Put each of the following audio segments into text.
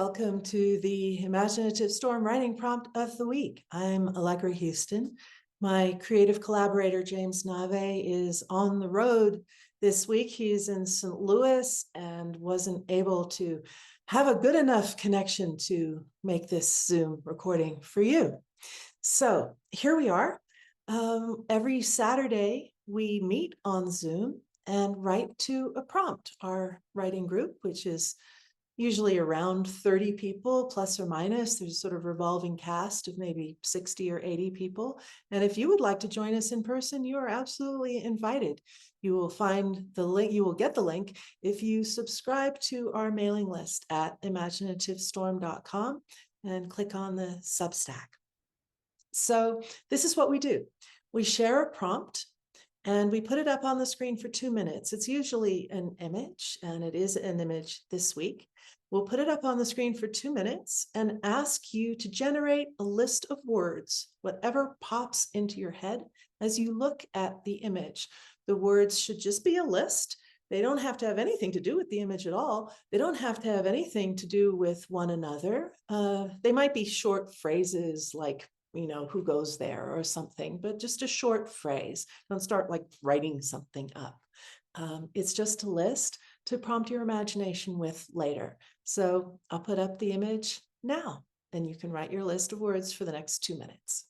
Welcome to the Imaginative Storm Writing Prompt of the Week. I'm Allegra Houston. My creative collaborator, James Nave, is on the road this week. He's in St. Louis and wasn't able to have a good enough connection to make this Zoom recording for you. So here we are. Every Saturday, we meet on Zoom and write to a prompt. Our writing group, which is usually around 30 people, plus or minus. There's a sort of revolving cast of maybe 60 or 80 people. And if you would like to join us in person, you are absolutely invited. You will find the link, you will get the link if you subscribe to our mailing list at imaginativestorm.com and click on the Substack. So this is what we do. We share a prompt and we put it up on the screen for 2 minutes. It's usually an image, and it is an image this week. We'll put it up on the screen for 2 minutes and ask you to generate a list of words, whatever pops into your head as you look at the image. The words should just be a list. They don't have to have anything to do with the image at all. They don't have to have anything to do with one another. They might be short phrases like, who goes there or something, but just a short phrase. Don't start like writing something up. It's just a list to prompt your imagination with later. So I'll put up the image now, and you can write your list of words for the next 2 minutes.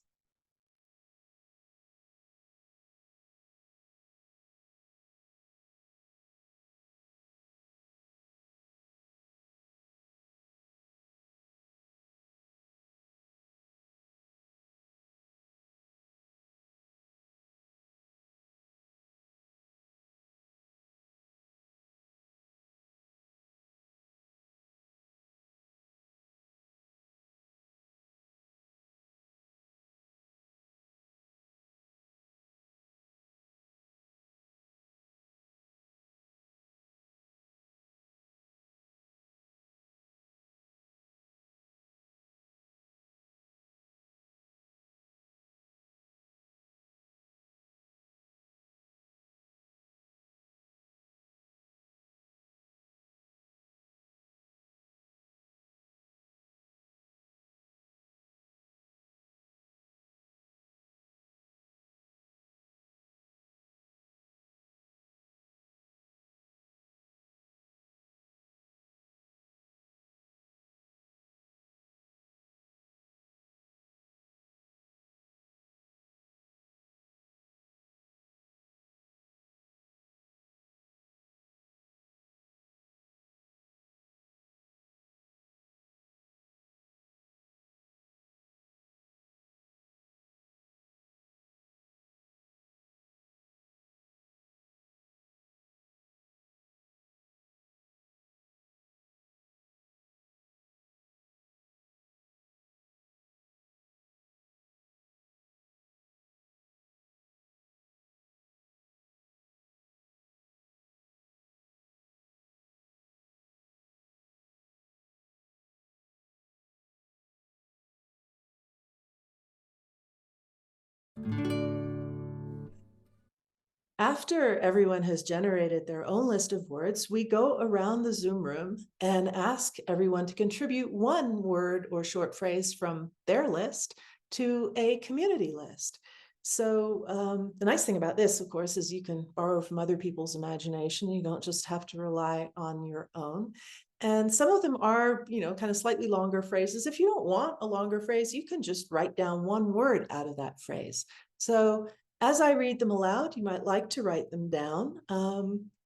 After everyone has generated their own list of words, we go around the Zoom room and ask everyone to contribute one word or short phrase from their list to a community list. So the nice thing about this, of course, is you can borrow from other people's imagination. You don't just have to rely on your own. And some of them are, kind of slightly longer phrases. If you don't want a longer phrase, you can just write down one word out of that phrase. So as I read them aloud, you might like to write them down.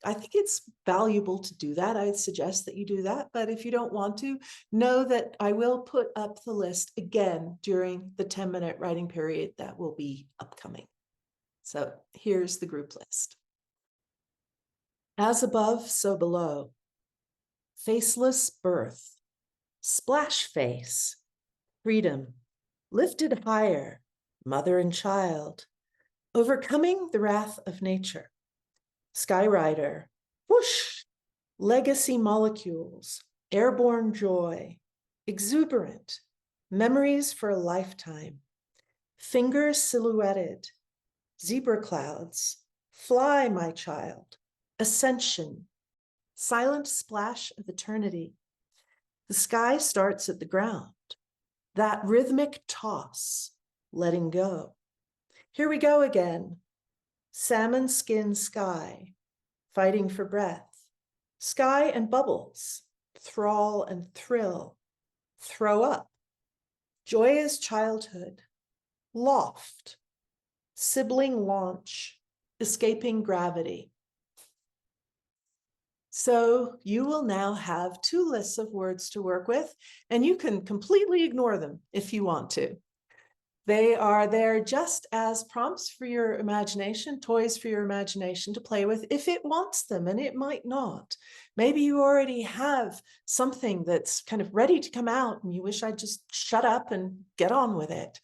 I think it's valuable to do that. I'd suggest that you do that. But if you don't want to, know that I will put up the list again during the 10-minute writing period that will be upcoming. So here's the group list. As above, so below. Faceless birth. Splash face. Freedom. Lifted higher. Mother and child. Overcoming the wrath of nature. Skyrider, whoosh, legacy molecules, airborne joy, exuberant, memories for a lifetime, fingers silhouetted, zebra clouds, fly, my child, ascension, silent splash of eternity, The sky starts at the ground, that rhythmic toss, letting go. Here we go again. Salmon skin sky, fighting for breath. Sky and bubbles, thrall and thrill, throw up. Joyous childhood, loft, sibling launch, escaping gravity. So you will now have two lists of words to work with, and you can completely ignore them if you want to. They are there just as prompts for your imagination, toys for your imagination to play with if it wants them, and it might not. Maybe you already have something that's kind of ready to come out and you wish I'd just shut up and get on with it.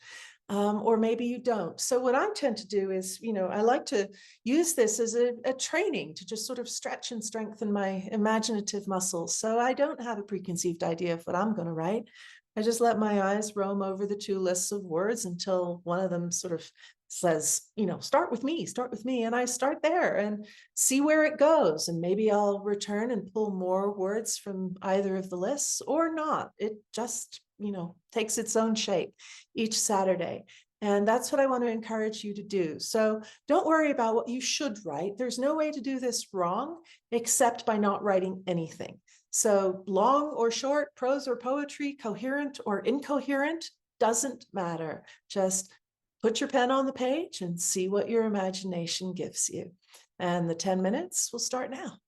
Or maybe you don't. So what I tend to do is, I like to use this as a training to just sort of stretch and strengthen my imaginative muscles. So I don't have a preconceived idea of what I'm going to write. I just let my eyes roam over the two lists of words until one of them sort of says, start with me. And I start there and see where it goes. And maybe I'll return and pull more words from either of the lists or not. It just, takes its own shape each Saturday. And that's what I want to encourage you to do. So don't worry about what you should write. There's no way to do this wrong except by not writing anything. So long or short, prose or poetry, coherent or incoherent, doesn't matter. Just put your pen on the page and see what your imagination gives you. And the 10 minutes will start now.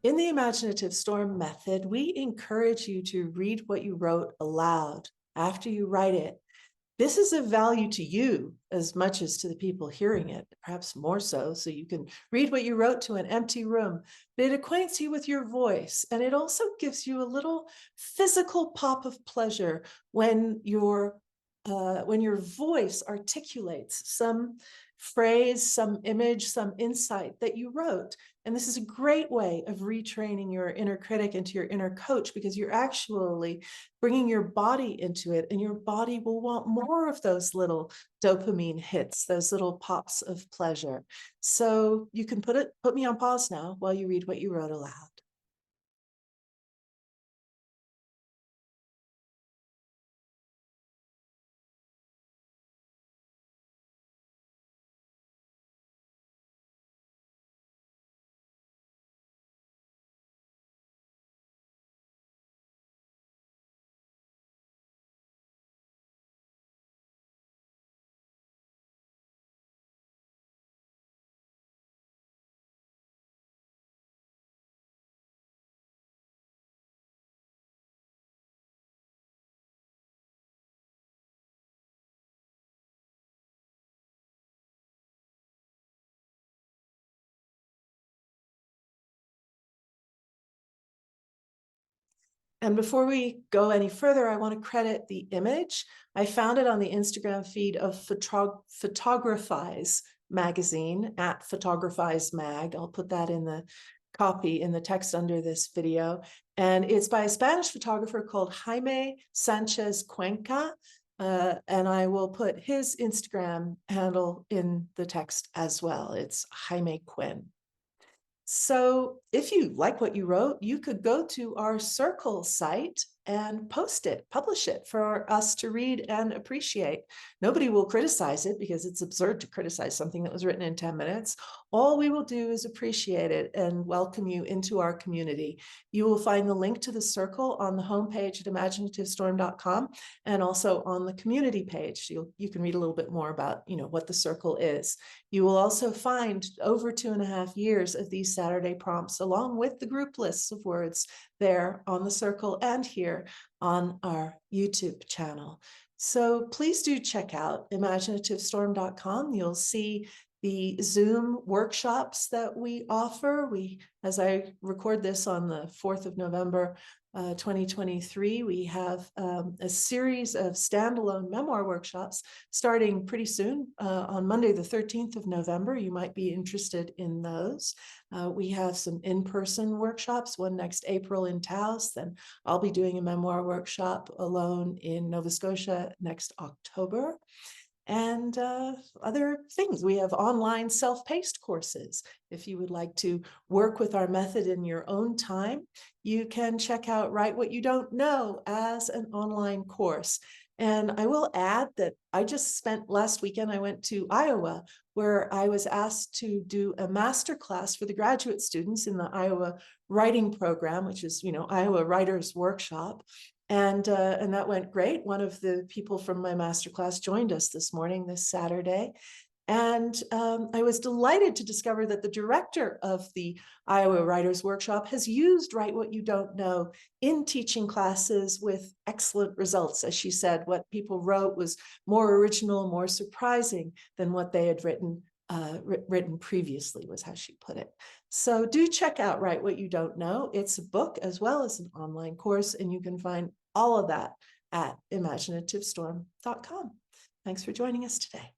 In the Imaginative Storm method, we encourage you to read what you wrote aloud after you write it. This is of value to you as much as to the people hearing it, perhaps more so you can read what you wrote to an empty room. But it acquaints you with your voice, and it also gives you a little physical pop of pleasure when your voice articulates some phrase, some image, some insight that you wrote. And this is a great way of retraining your inner critic into your inner coach, because you're actually bringing your body into it, and your body will want more of those little dopamine hits, those little pops of pleasure. So you can put me on pause now while you read what you wrote aloud. And before we go any further, I want to credit the image. I found it on the Instagram feed of Photographize magazine, at Photographize Mag. I'll put that in the copy in the text under this video. And it's by a Spanish photographer called Jaime Sanchez Cuenca. And I will put his Instagram handle in the text as well. It's Jaime Cuen. So if you like what you wrote, you could go to our Circle site and post it, publish it for us to read and appreciate. Nobody will criticize it, because it's absurd to criticize something that was written in 10 minutes. All we will do is appreciate it and welcome you into our community. You will find the link to the Circle on the homepage at imaginativestorm.com, and also on the community page. You can read a little bit more about what the Circle is. You will also find over 2.5 years of these Saturday prompts, along with the group lists of words, there on the Circle and here on our YouTube channel. So please do check out imaginativestorm.com. You'll see the Zoom workshops that we offer. As I record this on the 4th of November, 2023, we have a series of standalone memoir workshops starting pretty soon on Monday, the 13th of November. You might be interested in those. We have some in-person workshops, one next April in Taos. Then I'll be doing a memoir workshop alone in Nova Scotia next October. And other things. We have online self-paced courses. If you would like to work with our method in your own time, you can check out Write What You Don't Know as an online course. And I will add that I just spent last weekend, I went to Iowa, where I was asked to do a masterclass for the graduate students in the Iowa writing program, which is, Iowa Writers Workshop. And that went great. One of the people from my masterclass joined us this morning, this Saturday. And I was delighted to discover that the director of the Iowa Writers Workshop has used Write What You Don't Know in teaching classes with excellent results. As she said, what people wrote was more original, more surprising than what they had written previously, was how she put it. So do check out Write What You Don't Know. It's a book as well as an online course, and you can find all of that at imaginativestorm.com. Thanks for joining us today.